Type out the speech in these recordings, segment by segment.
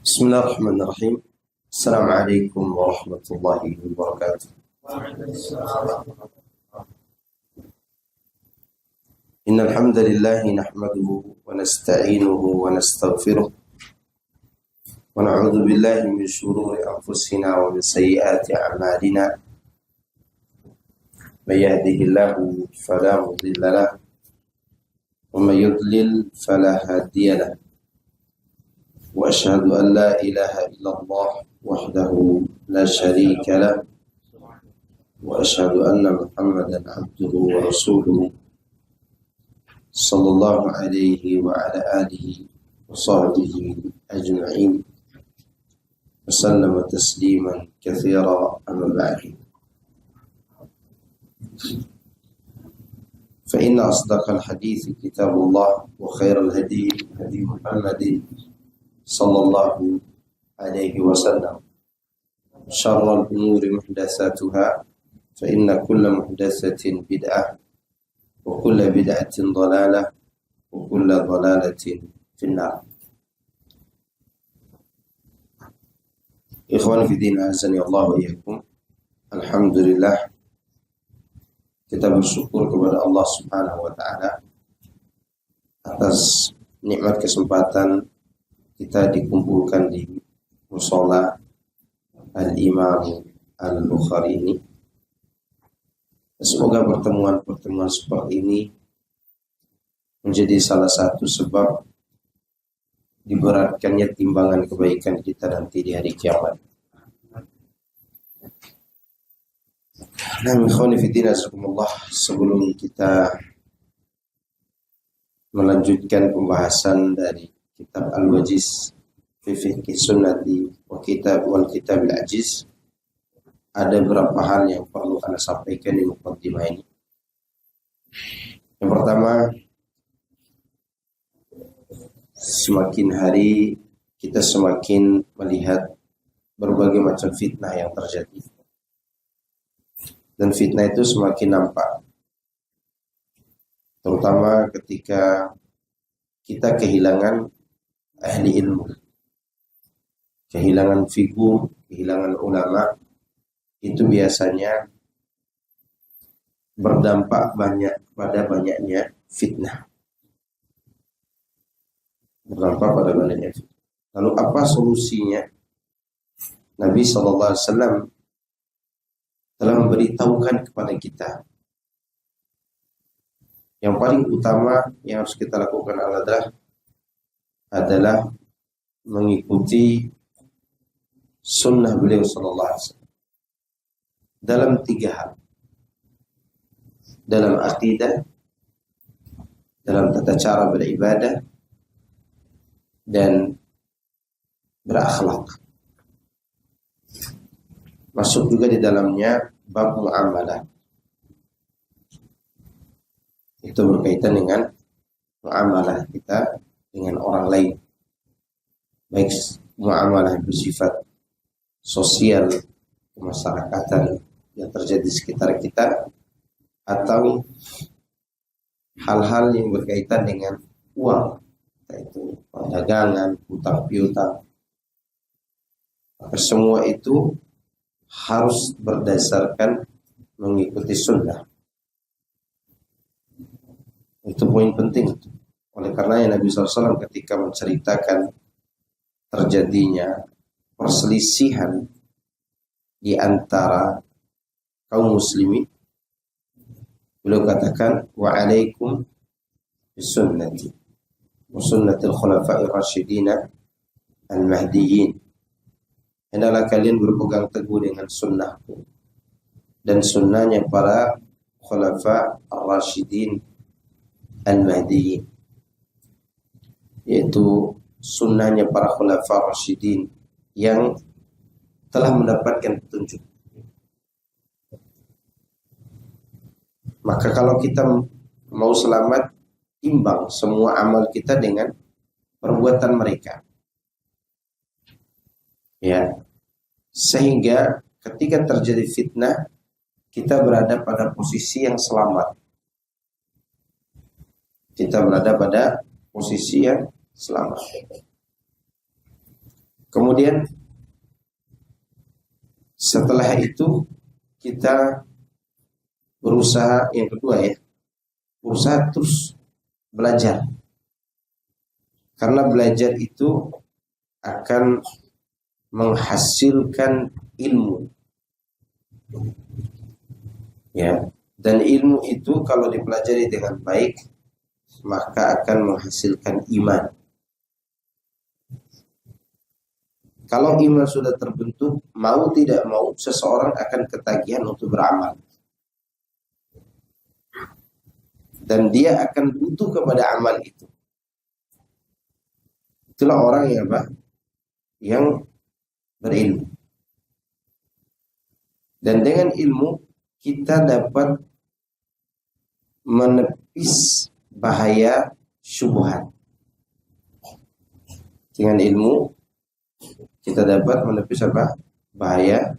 بسم الله الرحمن الرحيم. السلام عليكم ورحمة الله وبركاته. إن الحمد لله نحمده ونستعينه ونستغفره ونعوذ بالله من شرور أنفسنا ومن سيئات أعمالنا. من يهده الله فلا مضل له ومن يضلل فلا هادي له. وأشهد أن لا إله إلا الله وحده لا شريك له وأشهد أن محمدا عبده ورسوله صلى الله عليه وعلى آله وصحبه أجمعين وسلم تسليما كثيرا. أما بعد، فإن أصدق الحديث كتاب الله وخير الهدي هدي محمد صلى الله عليه وسلم. شر الأمور محدثاتها فإن كل محدثة بدعة وكل بدعة ضلالة وكل ضلالة في النار. Ikhwan fi din, azani Allah wa iyyakum. Alhamdulillah, kita bersyukur kepada Allah Subhanahu wa taala atas nikmat kesempatan kita dikumpulkan di mushola Al-Imam Al-Bukhari ini. Semoga pertemuan-pertemuan seperti ini menjadi salah satu sebab diberatkannya timbangan kebaikan kita nanti di hari kiamat. Nah, ikhwani fillah, sebelum kita melanjutkan pembahasan dari kitab Al-Wajiz fi Fiqh Sunnati wa Kitab Al-Ajiz, ada beberapa hal yang perlu Anda sampaikan di muqaddimah ini. Yang pertama, semakin hari kita semakin melihat berbagai macam fitnah yang terjadi. Dan fitnah itu semakin nampak, terutama ketika kita kehilangan ahli ilmu, kehilangan figur, kehilangan ulama. Itu biasanya berdampak banyak pada banyaknya fitnah. Berdampak pada banyaknya fitnah. Lalu apa solusinya? Nabi SAW telah memberitahukan kepada kita yang paling utama yang harus kita lakukan adalah mengikuti sunnah beliau sallallahu alaihi wasallam dalam 3 hal: dalam akidah, dalam tata cara beribadah, dan berakhlak. Masuk juga di dalamnya bab muamalah. Itu berkaitan dengan muamalah kita dengan orang lain, baik muamalah bersifat sosial, kemasyarakatan yang terjadi di sekitar kita, atau hal-hal yang berkaitan dengan uang, yaitu perdagangan, utang piutang. Maka semua itu harus berdasarkan mengikuti sunnah. Itu poin penting. Oleh karena Nabi SAW ketika menceritakan terjadinya perselisihan di antara kaum muslimin, beliau katakan, wa alaikum bisunnati wa sunnatil khulafa'ir rasyidina al-mahdiyyin. Hendaklah kalian berpegang teguh dengan sunnahku dan sunnahnya para khulafa ar-rasyidin al-mahdiyyin, yaitu sunnahnya para khulafa ar-rasyidin yang telah mendapatkan petunjuk. Maka kalau kita mau selamat, imbang semua amal kita dengan perbuatan mereka, ya, sehingga ketika terjadi fitnah kita berada pada posisi yang selamat. Kita berada pada posisi yang selamat. Kemudian setelah itu kita berusaha, yang kedua ya, berusaha terus belajar. Karena belajar itu akan menghasilkan ilmu. Ya, dan ilmu itu kalau dipelajari dengan baik maka akan menghasilkan iman. Kalau iman sudah terbentuk, mau tidak mau seseorang akan ketagihan untuk beramal. Dan dia akan butuh kepada amal itu. Itulah orang yang apa? Yang berilmu. Dan dengan ilmu kita dapat menepis bahaya syubhat. Dengan ilmu kita dapat menepis apa? Bahaya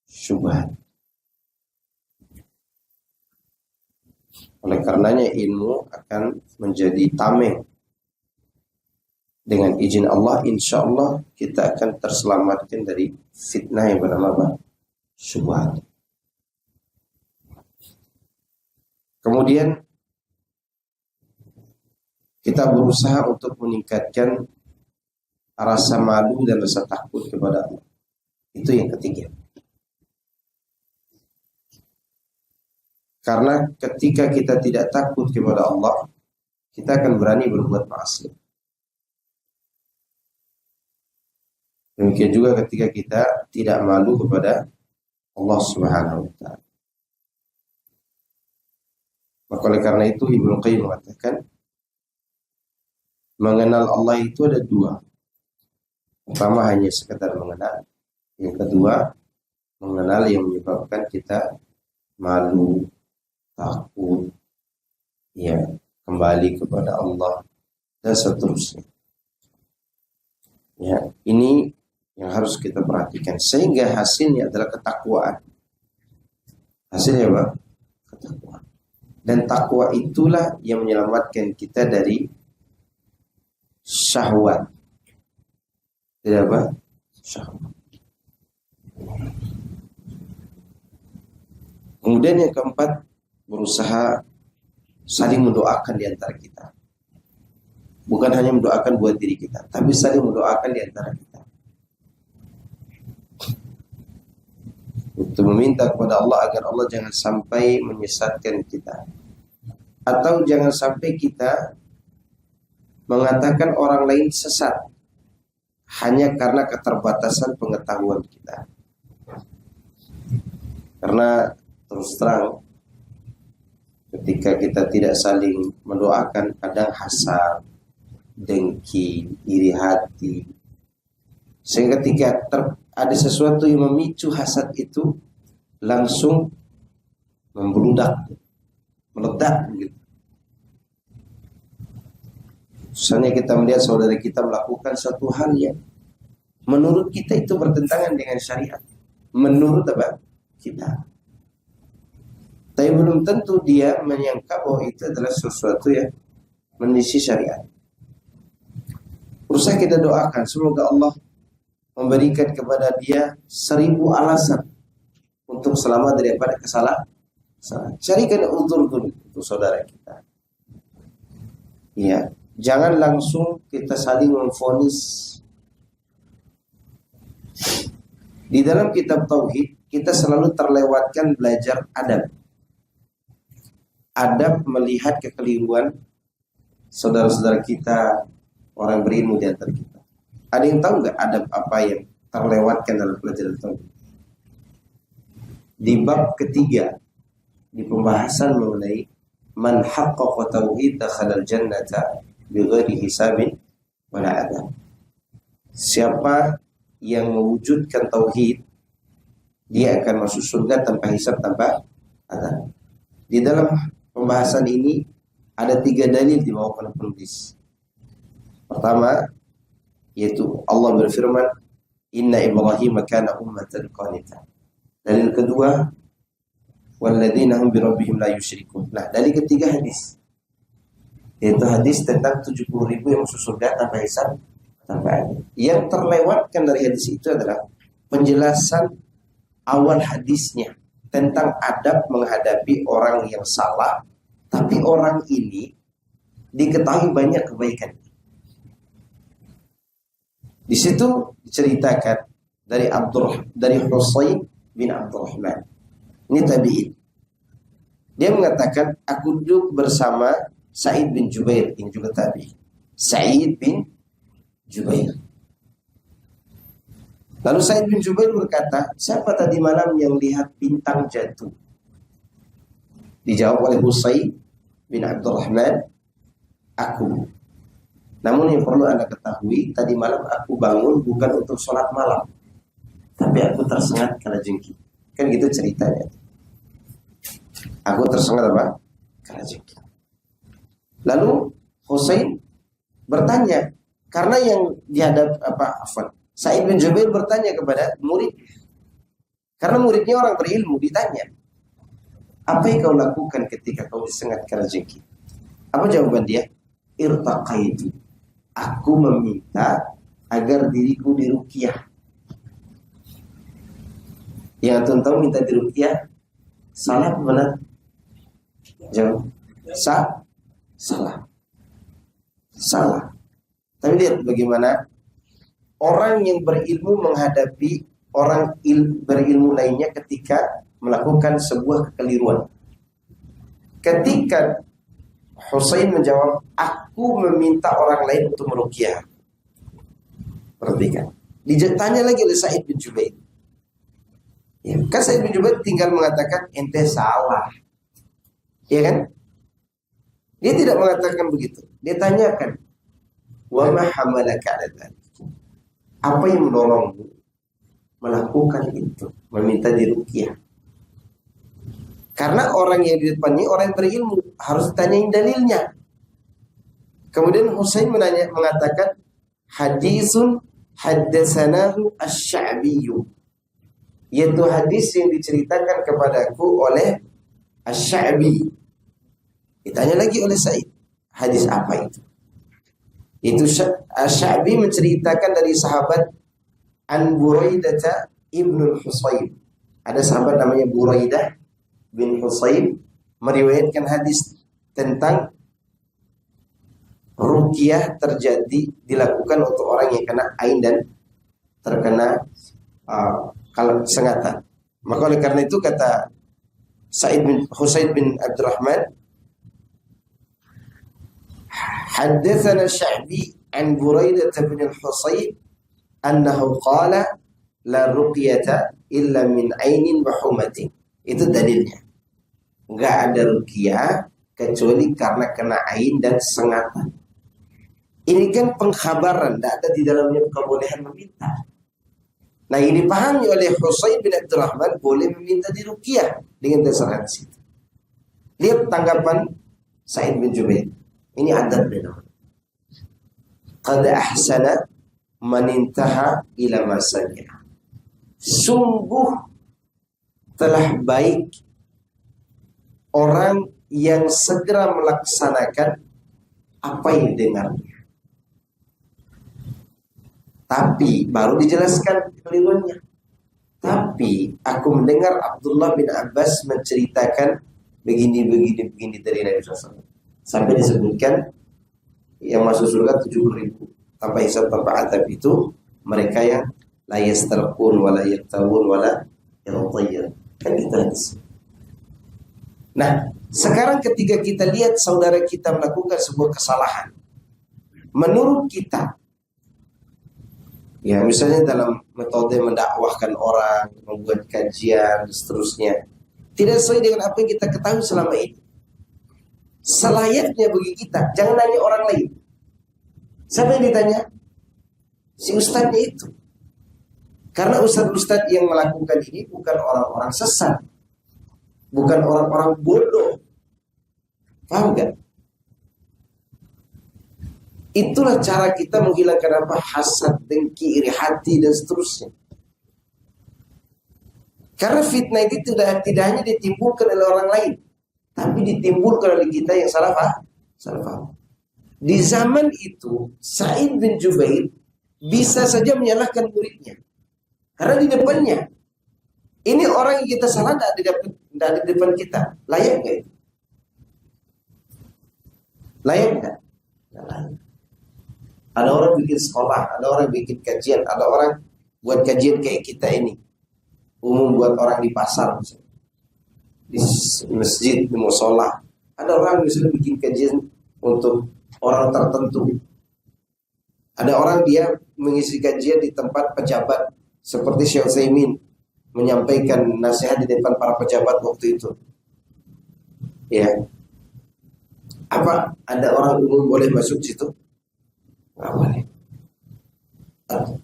syubhat. Oleh karenanya ilmu akan menjadi tameng. Dengan izin Allah, insya Allah kita akan terselamatkan dari fitnah yang bernama apa? Syubhat. Kemudian kita berusaha untuk meningkatkan rasa malu dan rasa takut kepada Allah. Itu yang ketiga. Karena ketika kita tidak takut kepada Allah, kita akan berani berbuat maksiat. Demikian juga ketika kita tidak malu kepada Allah Subhanahu wa taala. Maka oleh karena itu Ibnu Qayyim mengatakan mengenal Allah itu ada dua. Pertama hanya sekedar mengenal. Yang kedua mengenal yang menyebabkan kita malu, takut, ya, kembali kepada Allah dan seterusnya. Ya, ini yang harus kita perhatikan sehingga hasilnya adalah ketakwaan. Hasilnya apa? Ketakwaan. Dan takwa itulah yang menyelamatkan kita dari syahwat. Tidak apa? Syahwat. Kemudian yang keempat, berusaha saling mendoakan di antara kita. Bukan hanya mendoakan buat diri kita, tapi saling mendoakan di antara kita. Untuk meminta kepada Allah agar Allah jangan sampai menyesatkan kita. Atau jangan sampai kita mengatakan orang lain sesat hanya karena keterbatasan pengetahuan kita. Karena terus terang ketika kita tidak saling mendoakan, kadang hasad, dengki, iri hati. Sehingga ketika ada sesuatu yang memicu hasad itu langsung membludak, meledak gitu. Misalnya kita melihat saudara kita melakukan suatu hal yang menurut kita itu bertentangan dengan syariat. Menurut apa? Kita. Tapi belum tentu dia menyangka bahwa itu adalah sesuatu yang menyelisih syariat. Berusaha kita doakan semoga Allah memberikan kepada dia 1000 alasan untuk selamat daripada kesalahan. Carikan uzur untuk saudara kita. Ya, jangan langsung kita saling memvonis. Di dalam kitab tauhid kita selalu terlewatkan belajar adab. Adab melihat kekeliruan saudara-saudara kita, orang berilmu di antara kita. Ada yang tahu nggak adab apa yang terlewatkan dalam pelajaran tauhid? Di bab ketiga, di pembahasan mengenai man haqqaqa tauhid dakhala al-jannata bighairi hisabin wala adab. Siapa yang mewujudkan tauhid, dia akan masuk surga tanpa hisab, tanpa adab. Di dalam pembahasan ini ada 3 dalil dibawakan penulis. Pertama, yaitu Allah berfirman, Inna Ibrahim kana ummatan qanita. Dalil kedua, walladzina hum birabbihim la yusyrikun. Nah, dalil ketiga hadis. Yaitu hadis tentang 70.000 yang masuk surga tanpa hisab. Yang terlewatkan dari hadis itu adalah penjelasan awal hadisnya tentang adab menghadapi orang yang salah, tapi orang ini diketahui banyak kebaikan. Di situ diceritakan dari Husain bin Abdurrahman. Ini tabi'in. Dia mengatakan, aku duduk bersama Sa'id bin Jubair, ini juga tabi'in. Sa'id bin Jubair. Lalu Sa'id bin Jubair berkata, siapa tadi malam yang lihat bintang jatuh? Dijawab oleh Husain bin Abdurrahman, aku. Namun yang perlu Anda ketahui, tadi malam aku bangun bukan untuk sholat malam, tapi aku tersengat kalajengking. Kan gitu ceritanya. Aku tersengat apa? Kalajengking. Lalu Husain bertanya, karena yang dihadap Sa'id bin Jubair bertanya kepada murid, karena muridnya orang berilmu, ditanya, apa yang kau lakukan ketika kau disengat kalajengking? Apa jawaban dia? Irtaqaitu. Aku meminta agar diriku diruqyah. Yang antum tahu minta diruqyah salah apa benar? Jawab. Salah. Tapi lihat bagaimana orang yang berilmu menghadapi orang berilmu lainnya ketika melakukan sebuah kekeliruan. Ketika Husain menjawab, aku meminta orang lain untuk meruqyah. Perhatikan. Ditanya lagi oleh Sa'id bin Jubair. Ya, kan Sa'id bin Jubair tinggal mengatakan ente salah. Ya kan? Dia tidak mengatakan begitu. Dia tanyakan, wa ma hamalaka 'ala dzalik? Apa yang mendorongmu melakukan itu, meminta diruqyah? Karena orang yang di depannya orang yang berilmu, harus ditanyain dalilnya. Kemudian Husain mengatakan, hadisun haddatsanahu asy-Sya'biyyu, yaitu hadis yang diceritakan kepadaku oleh Asy-Sya'bi. Ditanya lagi oleh Sa'id, hadis apa itu? Itu Asy-Sya'bi menceritakan dari sahabat An Buraidah ibn Husayb. Ada sahabat namanya Buraidah bin Husayb meriwayatkan hadis tentang ruqyah dilakukan untuk orang yang kena ain dan terkena kalau sengatan. Maka oleh karena itu kata Husain bin Abdurrahman, haddatsana Sya'bi an Buraidah bin al-Husayb annahu qala la ruqyata illa min ainin wa humatin. Itu dalilnya. Enggak ada ruqyah kecuali karena kena ain dan sengatan. Ini kan pengkhabaran, tidak ada di dalamnya kebolehan meminta. Nah, ini dipahami oleh Husain bin Abdurrahman boleh meminta diruqyah dengan dasar hadis itu. Lihat tanggapan Sa'id bin Jubair. Ini adab namanya. Qad ahsana man intaha ila ma sami'a. Sungguh telah baik orang yang segera melaksanakan apa yang dengarnya. Tapi baru dijelaskan keliruannya. Tapi aku mendengar Abdullah bin Abbas menceritakan begini dari Nabi SAW. Sampai disebutkan yang masuk surga 70.000 tanpa hisab tanpa adab itu mereka yang la yastarqun wala yaktawun wala yatayyar. Kan gitu hadis. Nah, sekarang ketika kita lihat saudara kita melakukan sebuah kesalahan, menurut kita, ya misalnya dalam metode mendakwahkan orang, membuat kajian dan seterusnya, tidak sesuai dengan apa yang kita ketahui selama ini. Selayaknya bagi kita, jangan nanya orang lain. Siapa yang ditanya? Si ustadznya itu. Karena ustadz-ustadz yang melakukan ini bukan orang-orang sesat, bukan orang-orang bodoh. Paham gak? Itulah cara kita menghilangkan apa? Hasad, dengki, iri hati dan seterusnya. Karena fitnah itu tidak hanya ditimbulkan oleh orang lain, tapi ditimbulkan oleh kita yang salah paham. Di zaman itu Sa'id bin Jubair bisa saja menyalahkan muridnya. Karena di depannya, ini orang yang kita salah tidak di depan kita. Layak nggak itu? Layak nggak? Nggak layak. Ada orang bikin sekolah, ada orang bikin kajian, ada orang buat kajian kayak kita ini. Umum buat orang di pasar, misalnya. Di masjid, di musola. Ada orang misalnya bikin kajian untuk orang tertentu. Ada orang dia mengisi kajian di tempat pejabat, seperti Syekh Utsaimin menyampaikan nasihat di depan para pejabat waktu itu. Ya. Apa ada orang umum boleh masuk situ? Nggak boleh.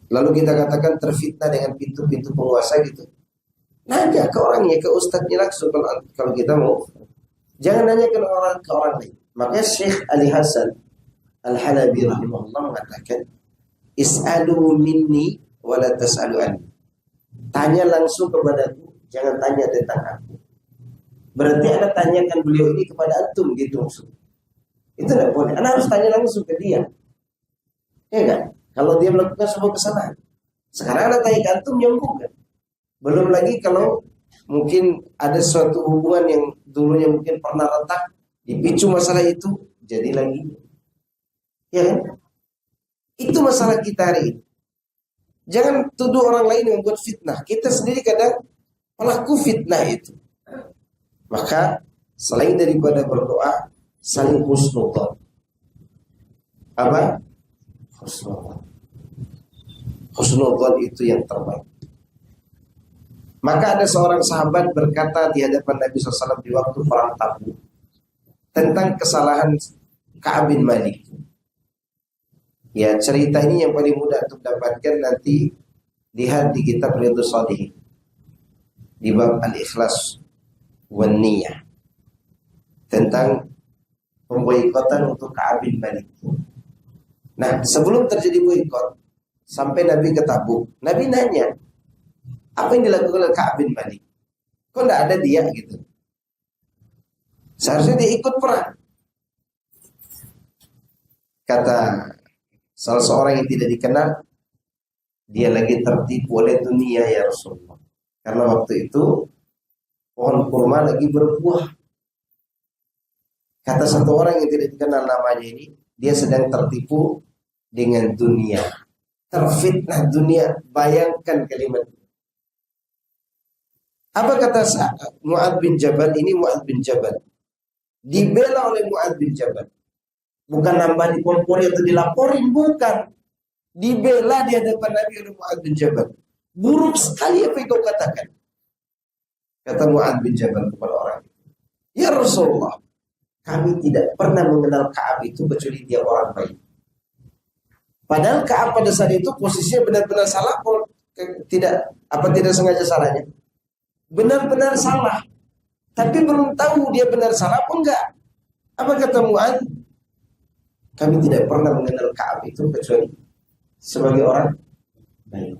Lalu kita katakan terfitnah dengan pintu-pintu penguasa gitu. Nanya ke orangnya, ke ustadznya langsung kalau kita mau. Jangan nanya ke orang lain. Makanya Syekh Ali Hasan Al-Halabi rahimahullah mengatakan, is'alu minni wala tas'alu anni. Tanya langsung kepadaku, jangan tanya tentang aku. Berarti Anda tanyakan beliau ini kepada antum gitu maksudnya. Itu tidak boleh. Anda harus tanya langsung ke dia. Ya kan? Kalau dia melakukan sebuah kesalahan. Sekarang Anda tanya ke antum, nyambung kan? Belum lagi kalau mungkin ada suatu hubungan yang dulunya mungkin pernah retak, dipicu masalah itu, jadi lagi. Ya kan? Itu masalah kita hari ini. Jangan tuduh orang lain yang membuat fitnah. Kita sendiri kadang pelaku fitnah itu. Maka selain daripada berdoa, saling husnudzon. Apa? Husnudzon. Husnudzon itu yang terbaik. Maka ada seorang sahabat berkata di hadapan Nabi SAW di waktu perang Tabuk tentang kesalahan Ka'ab bin Malik. Ya, cerita ini yang paling mudah untuk dapatkan nanti lihat di kitab Riyadhus Shalihin di bab Al-Ikhlas wan Niyah tentang pemboikotan untuk Ka'ab bin Malik. Nah, sebelum terjadi boikot sampai Nabi ke Tabuk, Nabi nanya, apa yang dilakukan oleh Ka'ab bin Malik? Kok enggak ada dia gitu? Seharusnya dia ikut perang. Kata salah seorang yang tidak dikenal, dia lagi tertipu oleh dunia ya Rasulullah. Karena waktu itu pohon kurma lagi berbuah. Kata satu orang yang tidak dikenal namanya ini, dia sedang tertipu dengan dunia. Terfitnah dunia. Bayangkan kalimat ini. Apa kata Mu'adz bin Jabal? Ini Mu'adz bin Jabal dibela oleh Mu'adz bin Jabal. Bukan nambah dikompori atau dilaporin, bukan. Dibela di hadapan Nabi oleh Mu'adz bin Jabal. Buruk sekali apa yang kau katakan. Kata Mu'adz bin Jabal kepada orang itu, ya Rasulullah, kami tidak pernah mengenal Ka'ab itu kecuali dia orang baik. Padahal Ka'ab pada saat itu posisinya benar-benar salah, tidak sengaja salahnya. Benar-benar salah. Tapi belum tahu dia benar salah apa enggak. Apa kata Mu'adz? Kami tidak pernah mengenal Ka'ab itu kecuali sebagai orang baik.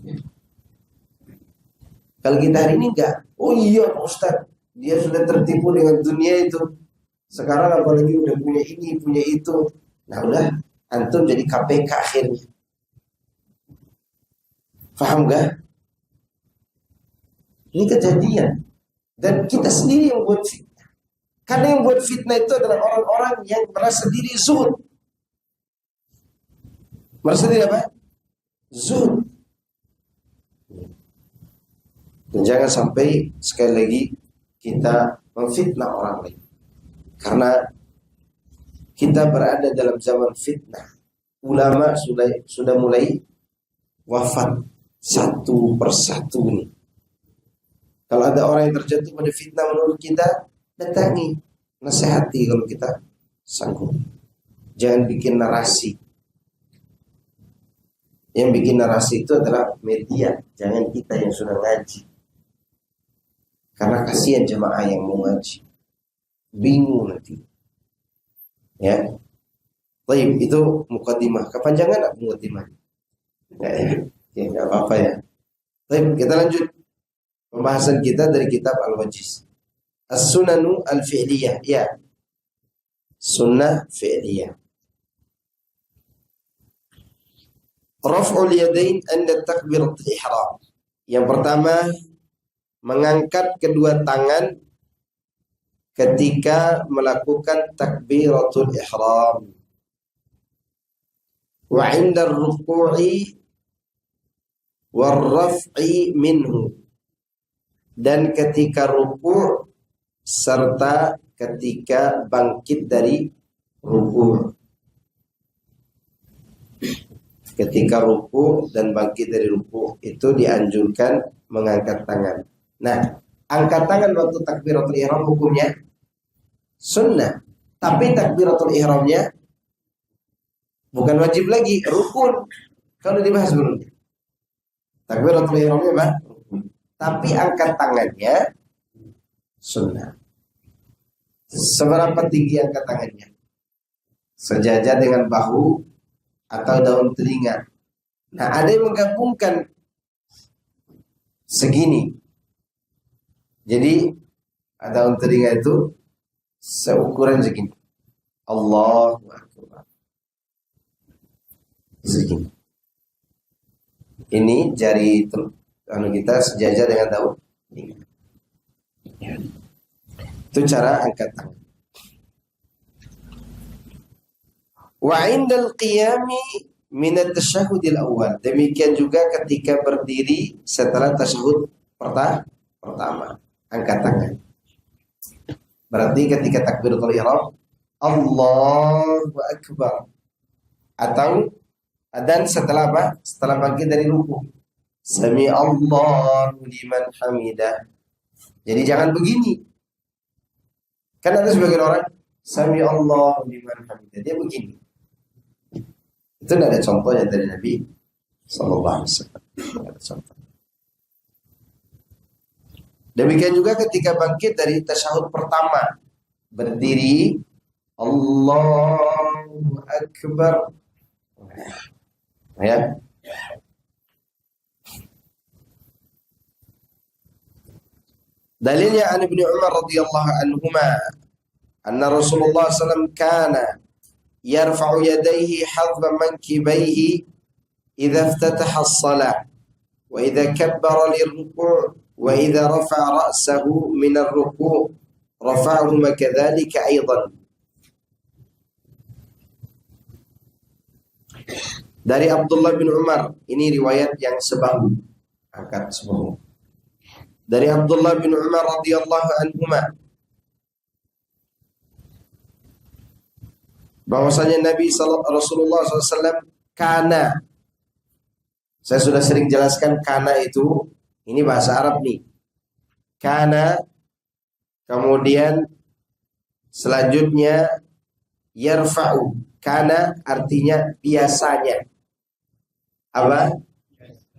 Kalau kita hari ini enggak. Oh iya Pak Ustaz, dia sudah tertipu dengan dunia itu. Sekarang apalagi udah punya ini, punya itu. Nah udah, antum jadi KPK akhirnya. Paham enggak? Ini kejadian. Dan kita sendiri yang buat fitnah. Karena yang buat fitnah itu adalah orang-orang yang merasa diri zuhud. Merasa diri apa? Zuhud. Dan jangan sampai sekali lagi kita memfitnah orang lain. Karena kita berada dalam zaman fitnah. Ulama sudah mulai wafat satu persatu nih. Kalau ada orang yang terjatuh pada fitnah menurut kita, datangi, nasihati kalau kita sanggup. Jangan bikin narasi. Yang bikin narasi itu adalah media, jangan kita yang sudah ngaji. Karena kasihan jemaah yang mau ngaji, bingung nanti. Ya, baik, itu mukadimah. Kepanjangan apa mukadimah? Ya, nggak apa-apa ya. Baik, kita lanjut pembahasan kita dari kitab Al-Wajiz. As-Sunanu Al-Fi'liyah. Ya, sunnah fi'liyah. Raf'ul yadain 'inda takbiratul ihram. Yang pertama, mengangkat kedua tangan ketika melakukan takbiratul ihram. Wa 'inda ar-ruku'i war-raf'i minhu. Dan ketika ruku' serta ketika bangkit dari ruku'. Ketika ruku dan bangkit dari ruku itu dianjurkan mengangkat tangan. Nah, angkat tangan waktu takbiratul ihram hukumnya sunnah. Tapi takbiratul ihramnya bukan wajib lagi, rukun. Kalau dibahas sebelumnya. Takbiratul ihramnya apa? Tapi angkat tangannya sunnah. Seberapa tinggi angkat tangannya? Sejajar dengan bahu atau daun telinga. Nah, ada yang menggabungkan segini. Jadi daun telinga itu seukuran segini. Allahu Akbar. Segini. Ini jari kita sejajar dengan daun telinga. Itu cara angkat tangan. Wa 'indal qiyami min at-tasyahhudil awal. Demikian juga ketika berdiri setelah tasyahud pertama, angkat tangan. Berarti ketika takbiratul ihram Allahu Akbar. Atau dan setelah apa? Setelah bangkit dari ruku. Sami Allahu liman hamidah. Jadi jangan begini. Kan ada sebagian orang Sami Allahu liman hamidah. Dia begini. Itu tidak ada contohnya dari Nabi Sallallahu Alaihi Wasallam. Ada contoh. Demikian juga ketika bangkit dari tasyahud pertama, berdiri Allahu Akbar. Ya. Dalilnya an Ibnu Umar radhiyallahu anhuma anna Rasulullah sallallahu alaihi wasallam kana yarfa'u yadayhi hadba mankibaihi idza iftataha as-salah wa idza kabbara lir-ruku' wa idza rafa'a ra'sahu min ar-ruku' rafa'ahuma kadzalika aidan. Dari Abdullah bin Umar, ini riwayat yang sebahu, angkat sebahu. Dari Abdullah bin Umar radhiyallahu anhuma bahwasanya Nabi Rasulullah SAW kana, saya sudah sering jelaskan kana itu, ini bahasa Arab nih. Kana, kemudian selanjutnya yarfa'u. Kana artinya biasanya. Apa?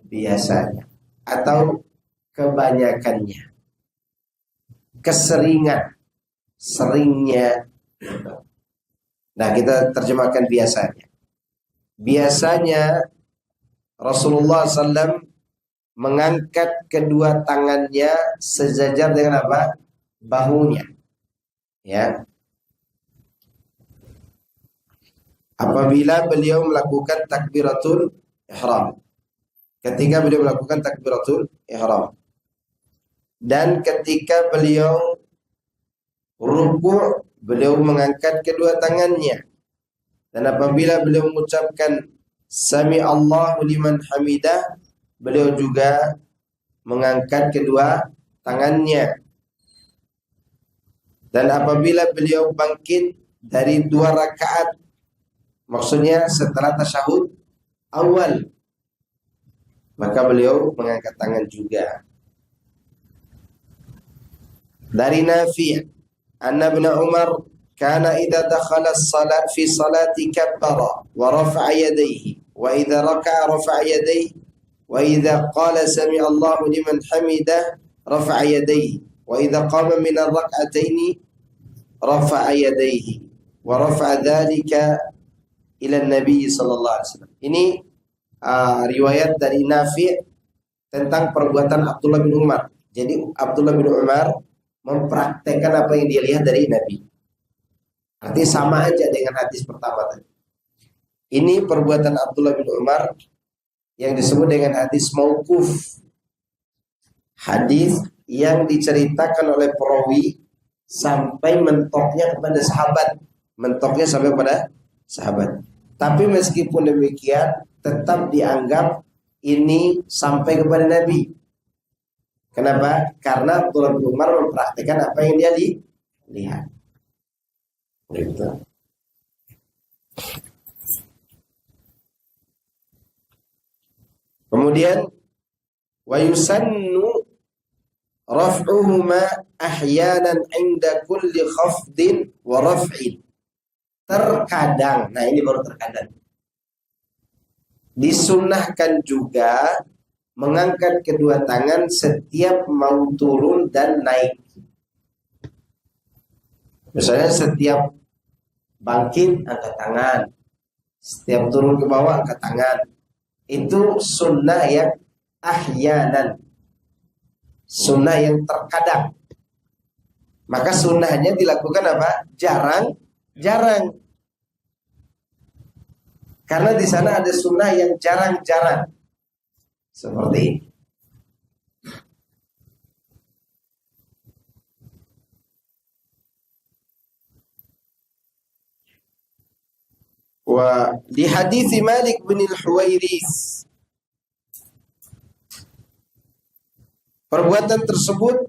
Biasanya. Atau kebanyakannya. Keseringan. Seringnya. Nah, kita terjemahkan biasanya. Biasanya Rasulullah SAW mengangkat kedua tangannya sejajar dengan apa? Bahunya. Ya. Apabila beliau melakukan takbiratul ihram. Ketika beliau melakukan takbiratul ihram. Dan ketika beliau ruku', beliau mengangkat kedua tangannya. Dan apabila beliau mengucapkan Sami Allahu liman hamidah, beliau juga mengangkat kedua tangannya. Dan apabila beliau bangkit dari 2 rakaat, maksudnya setelah tasyahud awal, maka beliau mengangkat tangan juga. Dari Nafi' anna Ibn Umar kana idza dakhala as-salat fi salati kabbara wa rafa'a yadayhi wa idza raka'a rafa'a yadayhi wa idza qala sami Allahu liman hamidah rafa'a yadayhi wa idza qama min ar-rak'ataini rafa'a yadayhi wa rafa'a dhalika ila Nabi sallallahu alaihi wasallam. Ini riwayat dari Nafi' tentang perbuatan Abdullah bin Umar. Jadi Abdullah bin Umar mempraktekkan apa yang dia lihat dari Nabi. Artinya sama aja dengan hadis pertama tadi. Ini perbuatan Abdullah bin Umar yang disebut dengan hadis mauquf. Hadis yang diceritakan oleh perawi sampai mentoknya kepada sahabat. Mentoknya sampai pada sahabat. Tapi meskipun demikian tetap dianggap ini sampai kepada Nabi. Kenapa? Karena Abdullah bin Umar mempraktikkan apa yang dia lihat. Gitu. Kemudian wa yusannu raf'uhuma ahyanan 'inda kulli khafdin wa raf'in. Terkadang, nah ini baru terkadang, disunnahkan juga mengangkat kedua tangan setiap mau turun dan naik. Misalnya setiap bangkit angkat tangan, setiap turun ke bawah angkat tangan. Itu sunnah yang ahyanan, sunnah yang terkadang. Maka sunnahnya dilakukan apa? Jarang-jarang. Karena di sana ada sunnah yang jarang-jarang. Seperti ini. Wa di hadis Malik bin al-Huwairis, perbuatan tersebut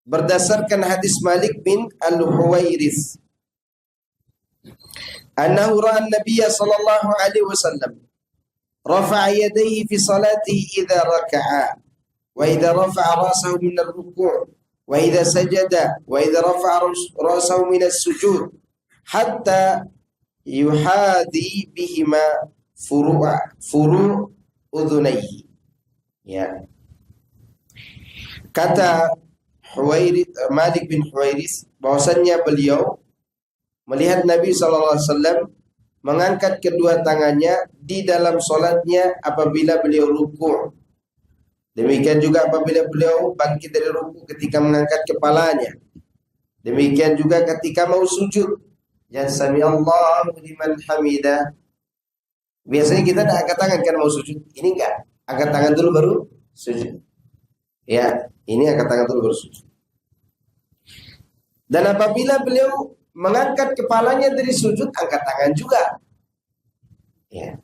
berdasarkan hadis Malik bin al-Huwairis. Annahu ra'a an-nabiy sallallahu alaihi wasallam rafa'a yadayhi fi salatihi idza raka'a wa idza rafa'a ra'sahu min ar-ruku' wa idza sajada wa idza rafa'a ra'sahu min as-sujud hatta yuhadi bihima furu' udhunayhi. Ya. Kata Malik bin Huwairis bahwasannya beliau melihat Nabi SAW mengangkat kedua tangannya di dalam solatnya apabila beliau ruku'. Demikian juga apabila beliau bangkit dari ruku' ketika mengangkat kepalanya. Demikian juga ketika mau sujud. Ya sami Allahu liman hamidah. Biasanya kita tidak angkat tangan kan mau sujud. Ini enggak. Angkat tangan dulu baru sujud. Ya, ini angkat tangan dulu baru sujud. Dan apabila beliau mengangkat kepalanya dari sujud, angkat tangan juga. Ya.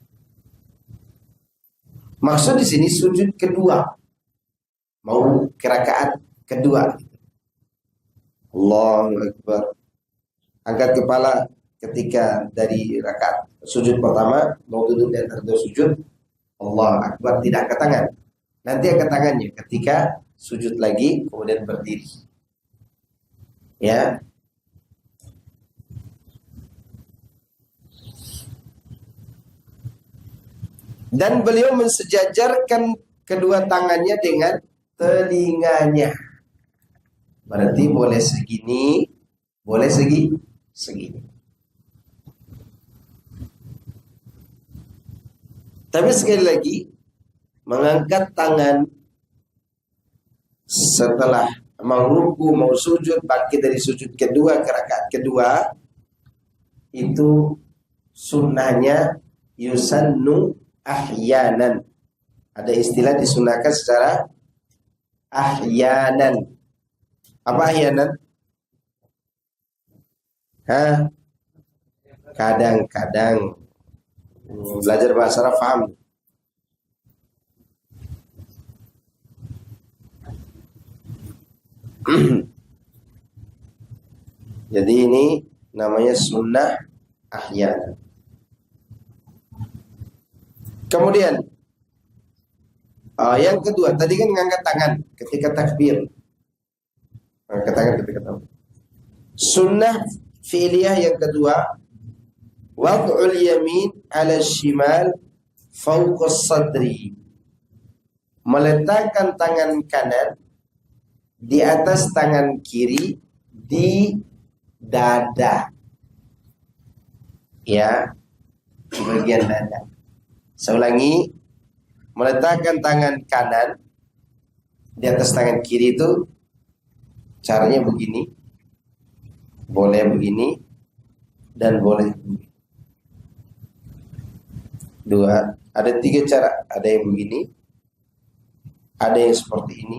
Maksud di sini sujud kedua, mau ke rakaat kedua. Allahu Akbar. Angkat kepala ketika dari rakaat sujud pertama, mau duduk di antara dua sujud, Allahu Akbar, tidak angkat tangan. Nanti angkat tangannya ketika sujud lagi, kemudian berdiri. Ya. Dan beliau mensejajarkan kedua tangannya dengan telinganya. Berarti boleh segini, boleh segini. Tapi sekali lagi, mengangkat tangan setelah mau ruku, mau sujud, bangkit dari sujud kedua ke rakaat kedua, itu sunnahnya yusannu ahyanan. Ada istilah disunahkan secara ahyanan. Apa ahyanan? Kadang-kadang. Belajar bahasa Arab paham. Jadi ini namanya sunnah ahyanan. Kemudian yang kedua, tadi kan mengangkat tangan ketika takbir. Mengangkat tangan ketika takbir. Sunnah fi'liyah yang kedua, wad'ul yamin 'ala shimal fawqa sadri. Meletakkan tangan kanan di atas tangan kiri di dada. Ya, di bagian dada. Saya ulangi, meletakkan tangan kanan di atas tangan kiri itu caranya begini, boleh begini, dan boleh begini. 2, Ada 3 cara. Ada yang begini, ada yang seperti ini,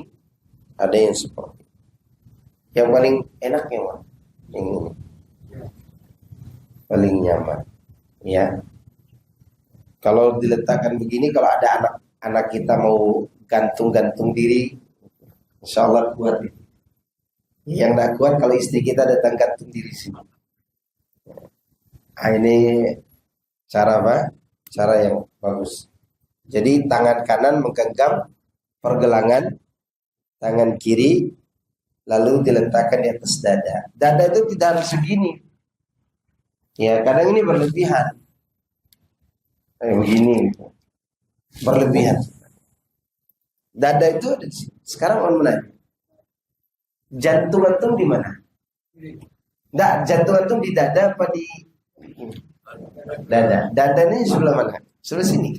ada yang seperti ini. Yang paling enak yang mana? Yang ini. Paling nyaman. Ya. Kalau diletakkan begini, kalau ada anak-anak kita mau gantung-gantung diri, insya Allah kuat. Yang tidak kuat kalau istri kita datang gantung diri sini. Nah, ini cara apa? Cara yang bagus. Jadi tangan kanan menggenggam pergelangan tangan kiri, lalu diletakkan di atas dada. Dada itu tidak harus segini. Ya, kadang ini berlebihan. Begini, berlebihan. Dada itu sekarang orang mana? Jantung antum di mana? Enggak, jantung antum di dada apa di dada? Dadanya sebelah mana? Sebelah sini.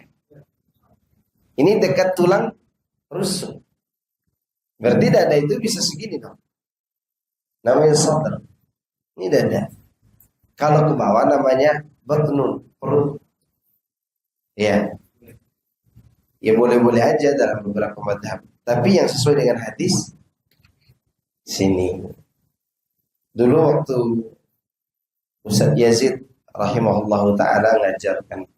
Ini dekat tulang rusuk. Berarti dada itu bisa segini dong. Namanya sadr. Ini dada. Kalau ke bawah namanya batnun, perut. Ya. Ya boleh-boleh aja dalam beberapa madhab. Tapi yang sesuai dengan hadis sini. Dulu waktu Ustaz Yazid rahimahullahu ta'ala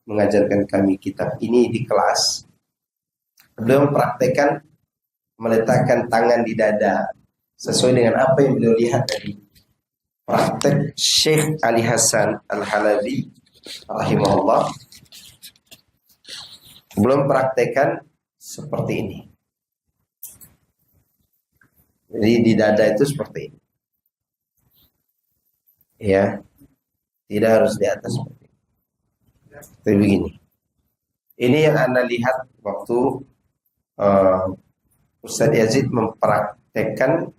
mengajarkan kami kitab ini di kelas, beliau mempraktekkan meletakkan tangan di dada sesuai dengan apa yang beliau lihat dari praktek Syekh Ali Hasan Al-Halabi rahimahullah. Beliau mempraktekkan seperti ini. Jadi di dada itu seperti ini. Ya, tidak harus di atas seperti ini. Tapi begini. Ini yang Anda lihat waktu Ustaz Yazid mempraktekkan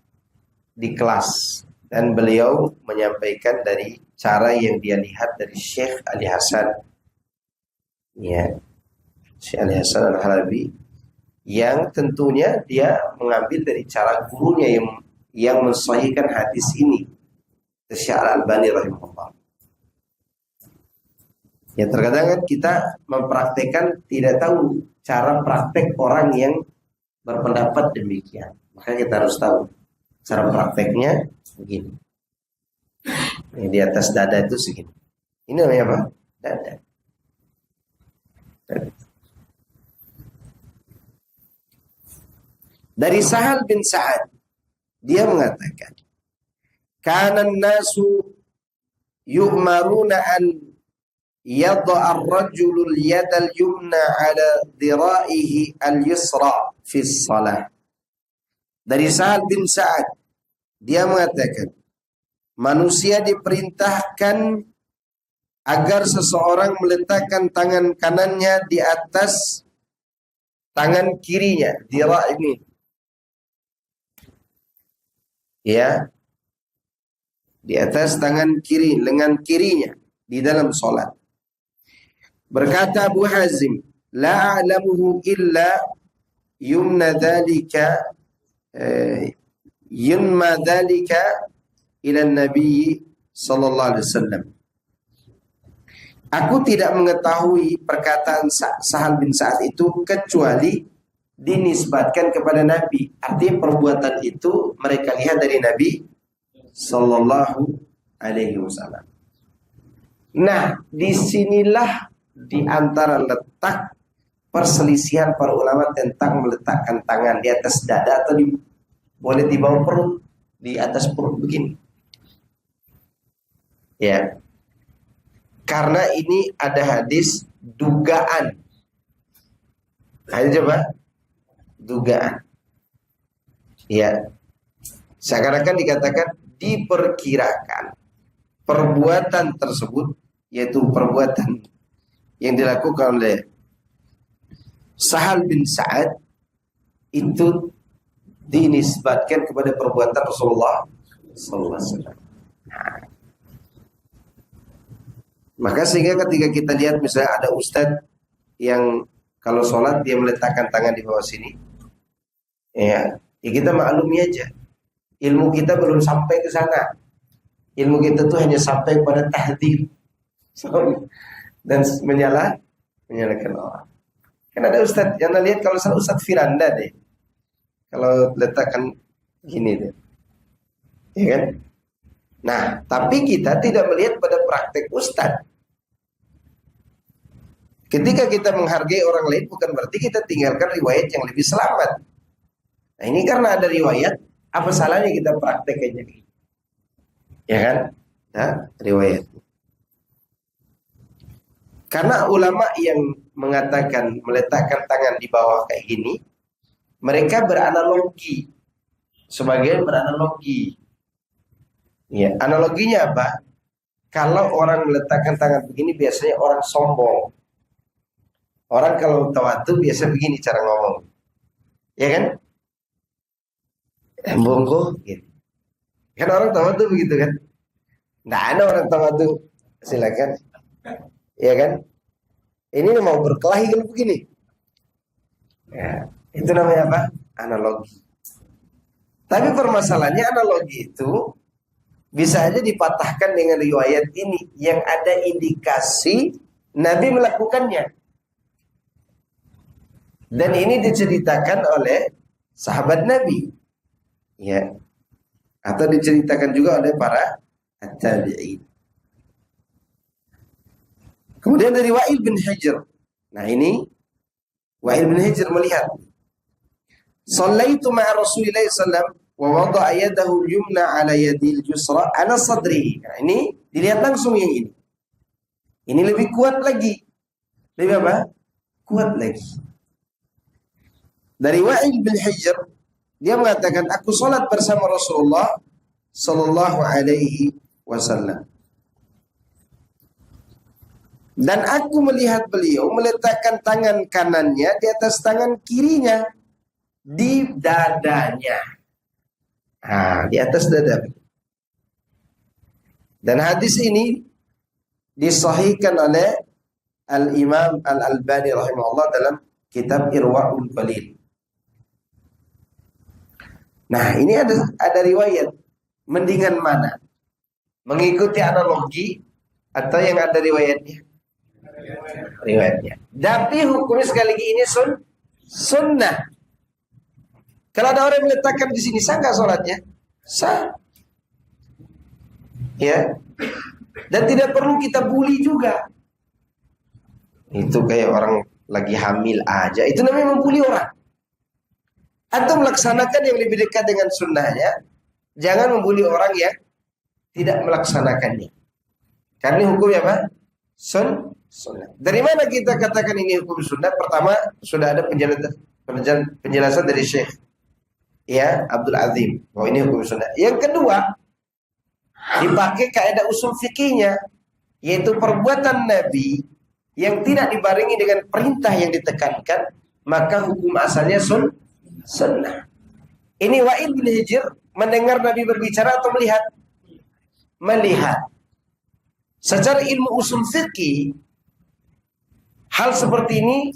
di kelas, dan beliau menyampaikan dari cara yang dia lihat dari Syekh Ali Hasan, ya, Syekh Ali Hasan Al-Halabi, yang tentunya dia mengambil dari cara gurunya yang mensahihkan hadis ini, Syekh Al-Albani rahimahullah. Ya, terkadang kan kita mempraktekkan tidak tahu cara praktek orang yang berpendapat demikian. Maka kita harus tahu cara prakteknya begini. Ini di atas dada itu segini. Ini namanya apa? Dada. Dari Sahal bin Sa'ad, dia mengatakan, kana an-nasu yu'maruna an yad'a ar-rajulu al-yada al-yumna 'ala dhira'ihi al-yusra fi shalah. Dari Sahal bin Sa'ad, dia mengatakan, manusia diperintahkan agar seseorang meletakkan tangan kanannya di atas tangan kirinya, dhira' ini. Ya, di atas tangan kiri, lengan kirinya di dalam solat. Berkata Abu Hazim, la a'lamuhu illa yumna dhalika ila Nabi sallallahu alaihi wasallam. Aku tidak mengetahui perkataan Sahal bin Sa'ad itu kecuali dinisbatkan kepada Nabi. Artinya perbuatan itu mereka lihat dari Nabi sallallahu alaihi wasallam. Nah, disinilah di antara letak perselisihan para ulama tentang meletakkan tangan di atas dada atau boleh di bawah perut, di atas perut begini. Ya. Karena ini ada hadis dugaan. Ayo coba. Dugaan. Ya. Seakan-akan dikatakan diperkirakan perbuatan tersebut, yaitu perbuatan yang dilakukan oleh Sahal bin Sa'ad itu dinisbatkan kepada perbuatan Rasulullah sallallahu alaihi wasallam. Maka sehingga ketika kita lihat misalnya ada ustadz yang kalau sholat dia meletakkan tangan di bawah sini, ya kita maklumi aja. Ilmu kita belum sampai ke sana. Ilmu kita tuh hanya sampai pada tahdzir dan menyalahkan orang. Kan ada ustadz yang lihat kalau salah ustadz Firanda deh. Kalau letakkan gini deh. Ya kan? Nah, tapi kita tidak melihat pada praktek ustadz. Ketika kita menghargai orang lain bukan berarti kita tinggalkan riwayat yang lebih selamat. Nah, ini karena ada riwayat, apa salahnya kita prakteknya? Ya kan? Nah, riwayat. Karena ulama yang mengatakan meletakkan tangan di bawah kayak gini, mereka beranalogi. Sebagai beranalogi. Ya, analoginya apa? Kalau orang meletakkan tangan begini biasanya orang sombong. Orang kalau tawadu biasa begini cara ngomong. Ya kan? Bongko gitu. Kan orang tawadu begitu kan? Nggak ada orang tawadu. Silakan. Ya kan? Ini mau berkelahi kalau begini. Ya, itu namanya apa? Analogi. Tapi permasalahannya analogi itu bisa aja dipatahkan dengan riwayat ini yang ada indikasi Nabi melakukannya. Dan ini diceritakan oleh sahabat Nabi. Ya. Atau diceritakan juga oleh para tabi'in. Kemudian dari Wa'il bin Hujr. Nah ini Wa'il bin Hujr melihat. Shallaitu ma'a Rasulillah sallallahu wa wada'a yadahu al-yumna 'ala yadil yusra 'ala sadrihi. Nah ini dilihat langsung yang ini. Ini lebih kuat lagi. Lebih apa? Kuat lagi. Dari Wa'il bin Hujr dia mengatakan aku salat bersama Rasulullah sallallahu alaihi wasallam. Dan aku melihat beliau meletakkan tangan kanannya di atas tangan kirinya di dadanya. Di atas dada. Dan hadis ini disahihkan oleh Al-Imam Al-Albani rahimahullah dalam kitab Irwaul Ghalil. Nah, ini ada riwayat. Mendingan mana? Mengikuti analogi atau yang ada riwayatnya? Riwayatnya. Tapi hukumnya sekali lagi ini sunnah. Kalau ada orang meletakkan di sini, sah nggak sholatnya? Sah. Ya. Dan tidak perlu kita bully juga. Itu kayak orang lagi hamil aja. Itu namanya membuli orang. Atau melaksanakan yang lebih dekat dengan sunnahnya. Jangan membuli orang yang tidak melaksanakannya. Karena hukumnya apa? Sunnah. Dari mana kita katakan ini hukum sunnah? Pertama, sudah ada penjelasan dari Syekh Abdul Azim bahwa ini hukum sunnah. Yang kedua, dipakai kaidah usul fikihnya, yaitu perbuatan Nabi yang tidak dibarengi dengan perintah yang ditekankan, maka hukum asalnya sunnah. Ini Wa'il bin Hujr mendengar Nabi berbicara atau melihat? Melihat. Secara ilmu usul fikih, hal seperti ini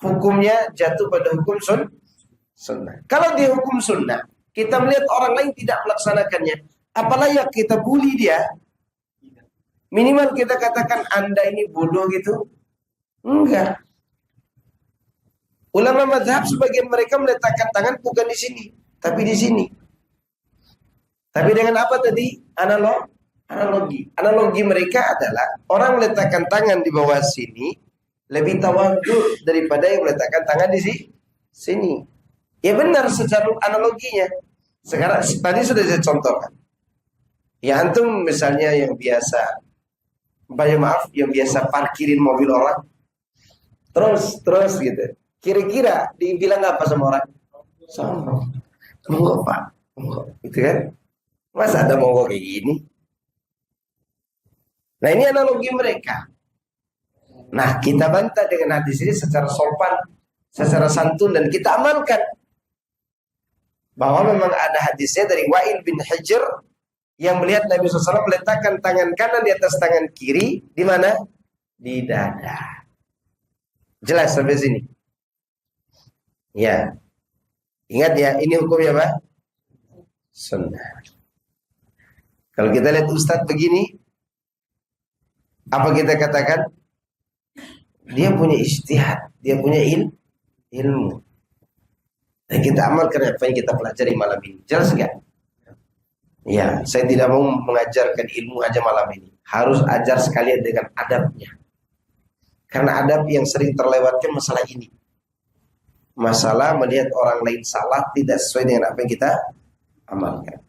hukumnya jatuh pada hukum sunnah. Kalau dia hukum sunnah, kita melihat orang lain tidak melaksanakannya, apalagi kita bully dia. Minimal kita katakan Anda ini bodoh gitu. Enggak. Ulama mazhab sebagian mereka meletakkan tangan bukan di sini, tapi di sini. Tapi dengan apa tadi? Analogi. Analogi mereka adalah orang meletakkan tangan di bawah sini lebih tawadhu daripada yang meletakkan tangan di sini. Ya benar secara analoginya. Sekarang tadi sudah saya contohkan. Ya antum misalnya yang biasa, yang biasa parkirin mobil orang, terus gitu. Kira-kira dibilang apa sama orang? Sombong. Monggo Pak, monggo. Gitu kan? Masa ada monggo kayak gini? Nah ini analogi mereka. Nah kita bantah dengan hadis ini secara sopan, secara santun, dan kita amalkan bahwa memang ada hadisnya dari Wa'il bin Hujr yang melihat Nabi SAW meletakkan tangan kanan di atas tangan kiri di mana? Di dada. Jelas sampai sini? Ya. Ingat ya, ini hukumnya apa? Sunnah. Kalau kita lihat ustadz begini, apa kita katakan? Dia punya ijtihad, dia punya ilmu. Dan kita amalkan apa yang kita pelajari malam ini. Jelas nggak? Ya, saya tidak mau mengajarkan ilmu aja malam ini. Harus ajar sekalian dengan adabnya. Karena adab yang sering terlewatkan masalah ini. Masalah melihat orang lain salah tidak sesuai dengan apa yang kita amalkan.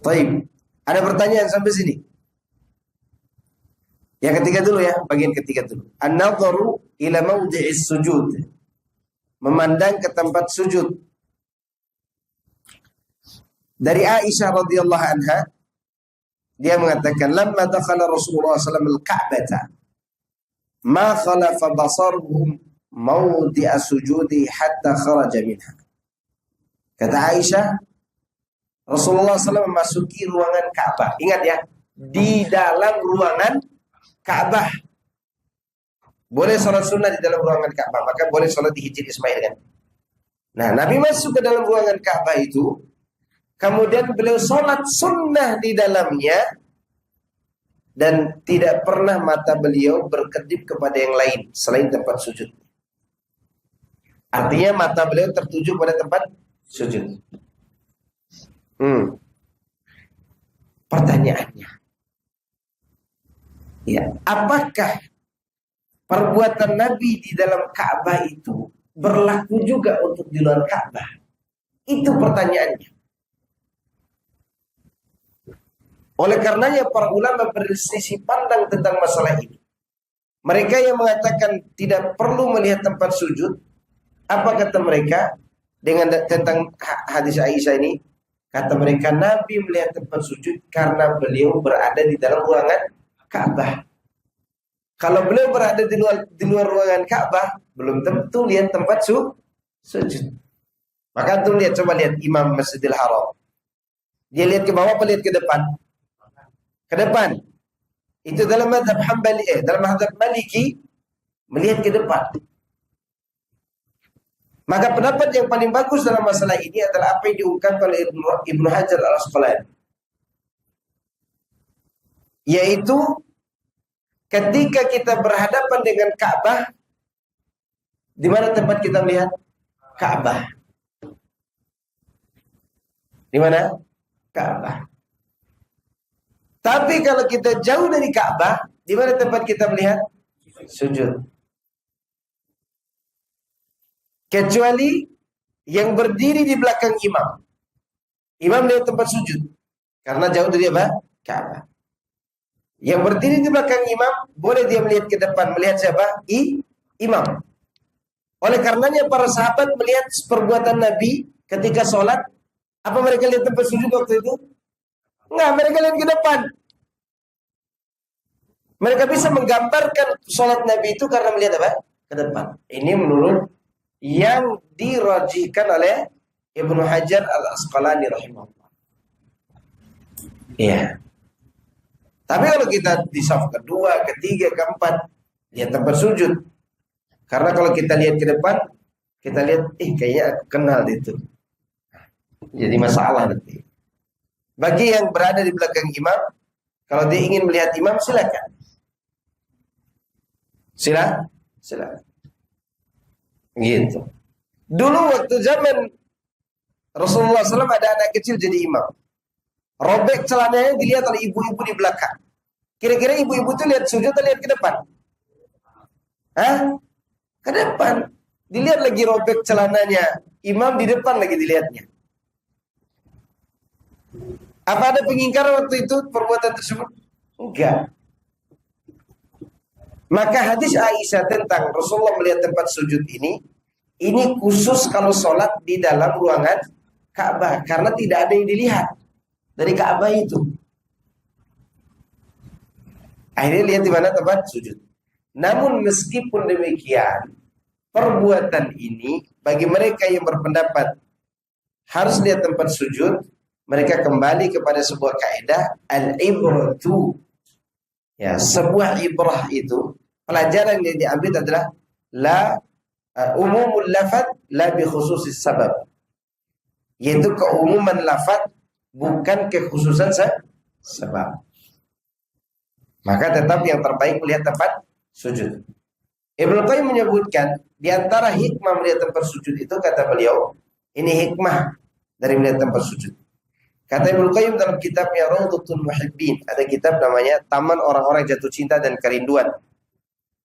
Baik, ada pertanyaan sampai sini? Yang ketiga dulu ya, bagian ketiga dulu. An-nadharu ila mawdi'is sujud. Memandang ke tempat sujud. Dari Aisyah radhiyallahu anha, dia mengatakan, "Lamma dakhala Rasulullah sallallahu alaihi wasallam al-Ka'bah, ma khalafa basaruhum mawdi'a sujudi hatta kharaja minha." Kata Aisyah, Rasulullah SAW memasuki ruangan Ka'bah. Ingat ya, di dalam ruangan Ka'bah. Boleh sholat sunnah di dalam ruangan Ka'bah, maka boleh sholat di Hijr Ismail kan. Nah, Nabi masuk ke dalam ruangan Ka'bah itu, kemudian beliau sholat sunnah di dalamnya, dan tidak pernah mata beliau berkedip kepada yang lain selain tempat sujud. Artinya mata beliau tertuju pada tempat sujud. Pertanyaannya, ya, apakah perbuatan Nabi di dalam Ka'bah itu berlaku juga untuk di luar Ka'bah? Itu pertanyaannya. Oleh karenanya para ulama berselisih pandang tentang masalah ini. Mereka yang mengatakan tidak perlu melihat tempat sujud, apa kata mereka tentang hadis Aisyah ini? Kata mereka, Nabi melihat tempat sujud karena beliau berada di dalam ruangan Ka'bah. Kalau beliau berada di luar ruangan Ka'bah, belum tentu lihat tempat sujud. Maka tuh coba lihat Imam Masjidil Haram. Dia lihat ke bawah apa lihat ke depan? Ke depan. Itu dalam mazhab Hambali, dalam mazhab Maliki melihat ke depan. Maka pendapat yang paling bagus dalam masalah ini adalah apa yang diungkapkan oleh Ibnu Hajar Al-Asqalani, yaitu ketika kita berhadapan dengan Ka'bah, di mana tempat kita melihat Ka'bah? Di mana? Ka'bah. Tapi kalau kita jauh dari Ka'bah, di mana tempat kita melihat? Sujud. Kecuali yang berdiri di belakang imam. Imam lihat tempat sujud karena jauh dari apa? Ka'bah. Yang berdiri di belakang imam boleh dia melihat ke depan, melihat siapa? Imam. Oleh karenanya para sahabat melihat perbuatan Nabi ketika sholat. Apa mereka lihat tempat sujud waktu itu? Enggak, mereka lihat ke depan. Mereka bisa menggambarkan sholat Nabi itu karena melihat apa? Ke depan. Ini menurut yang dirajikan oleh Ibnu Hajar Al-Asqalani rahimahullah. Iya. Tapi kalau kita di saf kedua, ketiga, keempat, lihat tempat sujud. Karena kalau kita lihat ke depan, kita lihat, kayaknya aku kenal itu. Jadi masalah nanti. Bagi yang berada di belakang imam, kalau dia ingin melihat imam, silakan. Silakan. Gitu. Dulu waktu zaman Rasulullah SAW ada anak kecil jadi imam. Robek celananya dilihat oleh ibu-ibu di belakang. Kira-kira ibu-ibu itu lihat sujud atau lihat ke depan? Ke depan. Dilihat lagi robek celananya. Imam di depan lagi dilihatnya. Apa ada pengingkaran waktu itu perbuatan tersebut? Enggak. Maka hadis Aisyah tentang Rasulullah melihat tempat sujud ini khusus kalau sholat di dalam ruangan Ka'bah, karena tidak ada yang dilihat dari Ka'bah itu. Akhirnya lihat di mana tempat sujud. Namun meskipun demikian, perbuatan ini bagi mereka yang berpendapat harus lihat tempat sujud, mereka kembali kepada sebuah kaidah al-ibratu. Ya, sebuah ibrah itu pelajaran yang diambil adalah umumul lafaz la bi khususis sabab. Yaitu keumuman lafaz bukan kekhususan sebab. Maka tetap yang terbaik melihat tempat sujud. Ibnu Qayyim menyebutkan di antara hikmah melihat tempat sujud itu, kata beliau, ini hikmah dari melihat tempat sujud. Kata Ibnu Qayyim dalam kitabnya Rawdatul Muhibbin, ada kitab namanya Taman Orang-orang Jatuh Cinta dan Kerinduan.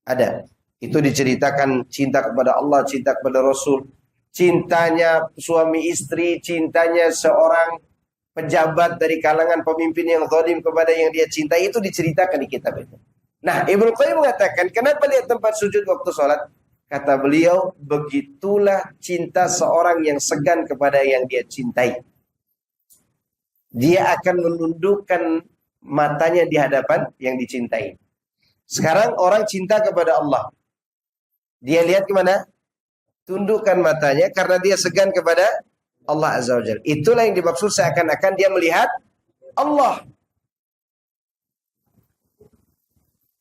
Ada. Itu diceritakan cinta kepada Allah, cinta kepada Rasul, cintanya suami istri, cintanya seorang pejabat dari kalangan pemimpin yang zalim kepada yang dia cintai, itu diceritakan di kitab itu. Nah, Ibnu Qayyim mengatakan, kenapa lihat tempat sujud waktu sholat? Kata beliau, begitulah cinta seorang yang segan kepada yang dia cintai. Dia akan menundukkan matanya di hadapan yang dicintai. Sekarang orang cinta kepada Allah. Dia lihat kemana? Tundukkan matanya karena dia segan kepada Allah Azza wa Jalla. Itulah yang dimaksud seakan-akan dia melihat Allah.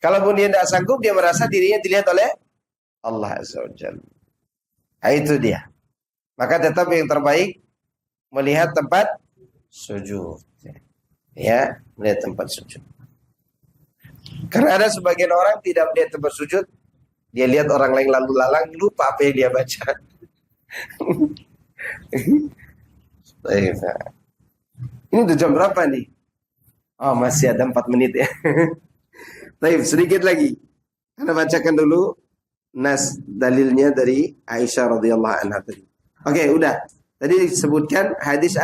Kalaupun dia tidak sanggup, dia merasa dirinya dilihat oleh Allah Azza wa Jalla. Nah, itu dia. Maka tetap yang terbaik melihat tempat sujud. Ya, melihat tempat sujud. Karena ada sebagian orang tidak melihat tempat sujud, dia lihat orang lain lalu lalang, lupa apa yang dia baca. Ini udah jam berapa nih? Oh, masih ada 4 menit ya. Baik, sedikit lagi. Anda bacakan dulu nas dalilnya dari Aisyah radhiyallahu anha tadi. Oke, udah. Tadi disebutkan hadis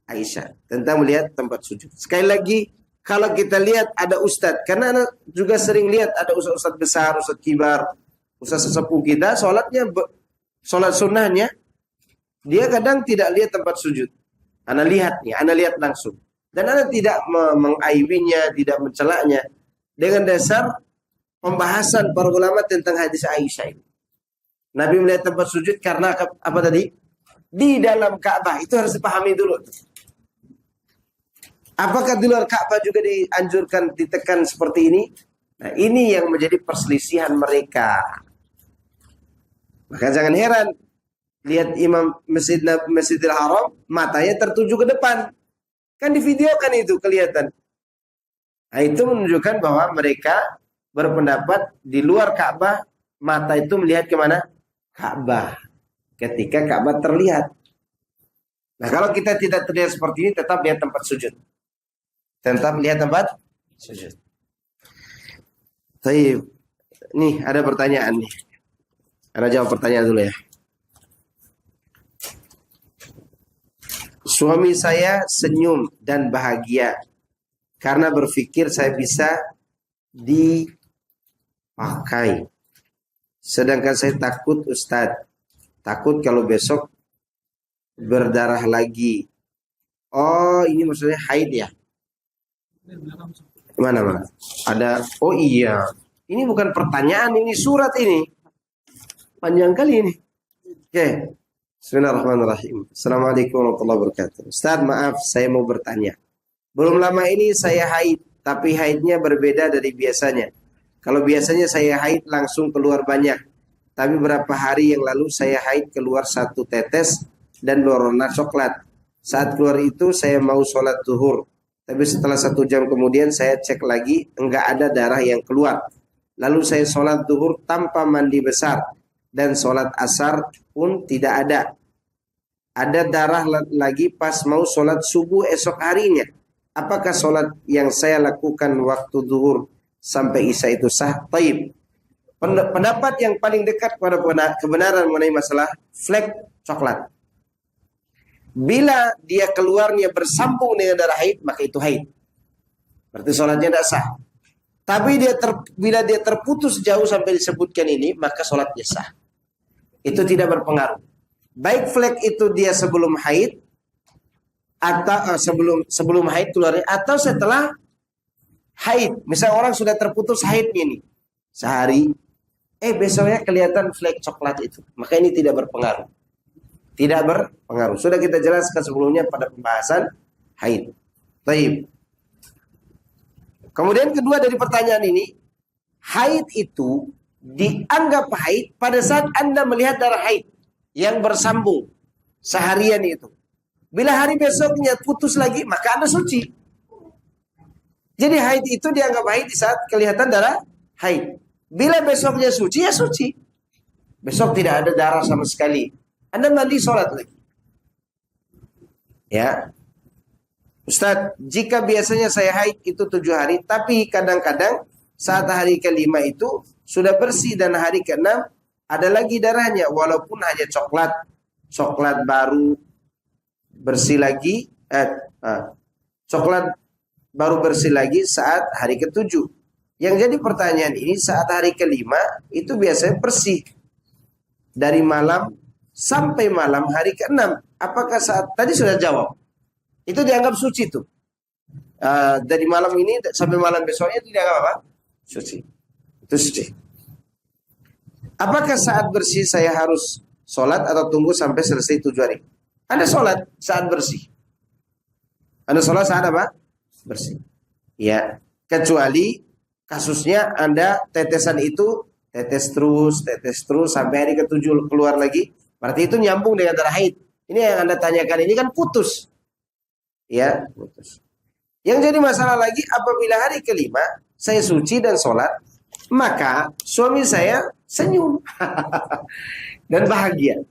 Aisyah tentang melihat tempat sujud. Sekali lagi, kalau kita lihat ada ustadz, karena Anda juga sering lihat ada ustadz besar, ustadz kibar, ustadz sesepuh kita, sholat sunnahnya, dia kadang tidak lihat tempat sujud. Anda lihat nih, Anda lihat langsung. Dan Anda tidak mengaibinya, tidak mencelaknya. Dengan dasar pembahasan para ulama tentang hadis Aisyah ini. Nabi melihat tempat sujud karena apa tadi? Di dalam Ka'bah. Itu harus dipahami dulu. Apakah di luar Ka'bah juga dianjurkan ditekan seperti ini? Nah, ini yang menjadi perselisihan mereka. Maka jangan heran lihat imam Masjidil Haram, matanya tertuju ke depan. Kan di video kan itu kelihatan. Nah, itu menunjukkan bahwa mereka berpendapat di luar Ka'bah, mata itu melihat kemana? Ka'bah. Ketika Ka'bah terlihat. Nah, kalau kita tidak terlihat seperti ini, tetap lihat tempat sujud. Tetap lihat tempat sujud. Baik. Nih, ada pertanyaan nih. Anda jawab pertanyaan dulu ya. Suami saya senyum dan bahagia karena berpikir saya bisa dipakai. Sedangkan saya takut, Ustadz. Takut kalau besok berdarah lagi. Oh, ini maksudnya haid ya? Mana? Ada. Oh iya. Ini bukan pertanyaan, ini surat ini. Panjang kali ini. Oke. Bismillahirrahmanirrahim. Assalamualaikum warahmatullahi wabarakatuh. Ustaz, maaf, saya mau bertanya. Belum lama ini saya haid, tapi haidnya berbeda dari biasanya. Kalau biasanya saya haid langsung keluar banyak, tapi beberapa hari yang lalu saya haid keluar 1 tetes dan berwarna coklat. Saat keluar itu saya mau sholat zuhur, tapi setelah 1 jam kemudian saya cek lagi, enggak ada darah yang keluar. Lalu saya sholat zuhur tanpa mandi besar, dan sholat asar pun tidak ada. Ada darah lagi pas mau sholat subuh esok harinya. Apakah sholat yang saya lakukan waktu zuhur sampai isya itu sah? Taib. Pendapat yang paling dekat pada kebenaran mengenai masalah flek coklat. Bila dia keluarnya bersambung dengan darah haid, maka itu haid. Berarti sholatnya tidak sah. Tapi bila dia terputus jauh sampai disebutkan ini, maka sholatnya sah. Itu tidak berpengaruh. Baik flek itu dia sebelum haid atau sebelum haid keluarnya, atau setelah haid. Misal orang sudah terputus haidnya ini sehari, besoknya kelihatan flek coklat itu, maka ini tidak berpengaruh. Tidak berpengaruh. Sudah kita jelaskan sebelumnya pada pembahasan haid. Baik. Kemudian kedua dari pertanyaan ini, haid itu dianggap haid pada saat Anda melihat darah haid yang bersambung seharian itu. Bila hari besoknya putus lagi, maka Anda suci. Jadi haid itu dianggap haid di saat kelihatan darah haid. Bila besoknya suci, ya suci. Besok tidak ada darah sama sekali. Anda mandi sholat lagi. Ya, Ustadz, jika biasanya saya haid itu 7 hari, tapi kadang-kadang saat hari ke-5 itu sudah bersih dan hari ke-6 ada lagi darahnya, walaupun hanya coklat baru bersih lagi, coklat baru bersih lagi saat hari ke-7. Yang jadi pertanyaan ini, saat hari ke-5 itu biasanya bersih dari malam sampai malam hari ke-6. Apakah saat tadi sudah jawab? Itu dianggap suci tuh. Dari malam ini sampai malam besoknya itu dianggap apa? Suci. Itu suci. Apakah saat bersih saya harus sholat atau tunggu sampai selesai 7 hari? Anda sholat saat bersih. Anda sholat saat apa? Bersih. Ya, kecuali kasusnya Anda tetesan itu tetes terus sampai hari ke-7 keluar lagi. Berarti itu nyambung dengan darah haid. Ini yang Anda tanyakan ini kan putus. Ya, putus. Yang jadi masalah lagi apabila hari ke-5 saya suci dan sholat, maka suami saya senyum dan bahagia.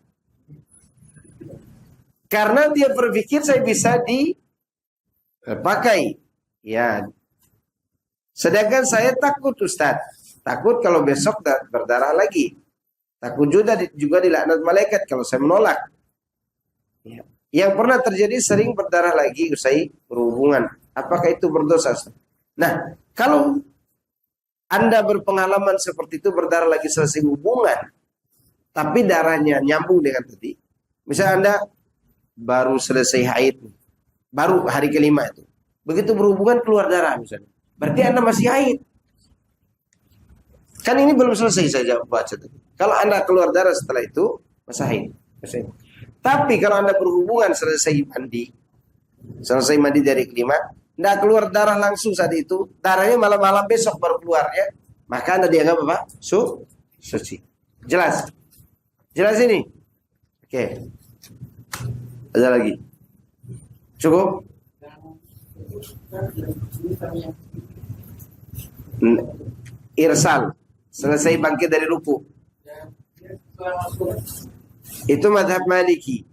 Karena dia berpikir saya bisa dipakai. Ya. Sedangkan saya takut, Ustaz. Takut kalau besok berdarah lagi. Takut juga dilaknat malaikat kalau saya menolak. Ya. Yang pernah terjadi sering berdarah lagi usai berhubungan. Apakah itu berdosa? Nah, kalau Anda berpengalaman seperti itu berdarah lagi selesai hubungan, tapi darahnya nyambung dengan tadi. Misalnya Anda baru selesai haid, baru hari ke-5 itu. Begitu berhubungan keluar darah misalnya. Berarti Anda masih haid. Kan ini belum selesai saya baca tadi. Kalau Anda keluar darah setelah itu, masih haid. Tapi kalau Anda berhubungan selesai mandi dari ke-5, Anda keluar darah langsung saat itu, darahnya malam-malam besok baru keluar ya, maka Anda dianggap apa? Suci. Jelas? Jelas ini? Oke. Ada lagi? Cukup? Irsal. Selesai bangkit dari ruku. Itu mazhab Maliki.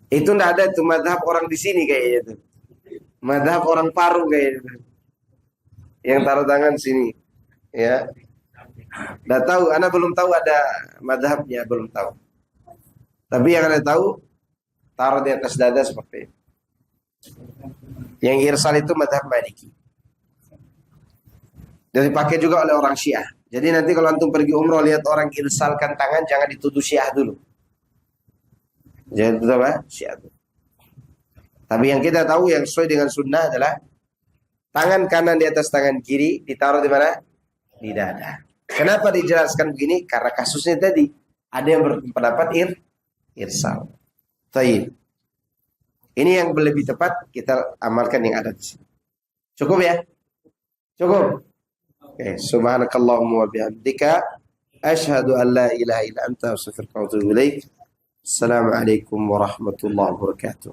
Itu enggak ada tuh mazhab orang di sini kayaknya tuh. Mazhab orang Paru kayaknya tuh. Yang taruh tangan sini. Ya. Enggak tahu, Ana belum tahu ada mazhabnya, belum tahu. Tapi yang Ana tahu taruh di atas dada seperti itu. Yang irsal itu mazhab Maliki. Dan dipakai juga oleh orang Syiah. Jadi nanti kalau antum pergi umroh lihat orang irsalkan tangan, jangan dituduh Syiah dulu. Jangan dituduh apa? Syiah dulu. Tapi yang kita tahu yang sesuai dengan sunnah adalah tangan kanan di atas tangan kiri ditaruh di mana? Di dada. Kenapa dijelaskan begini? Karena kasusnya tadi ada yang berpendapat irsal. Baik. Ini yang lebih tepat kita amalkan yang ada di sini. Cukup ya? Cukup. Oke, subhanakallahumma wa bihamdika asyhadu an la ilaha illa anta astaghfiruka wa atubu ilaik. Assalamualaikum warahmatullahi wabarakatuh.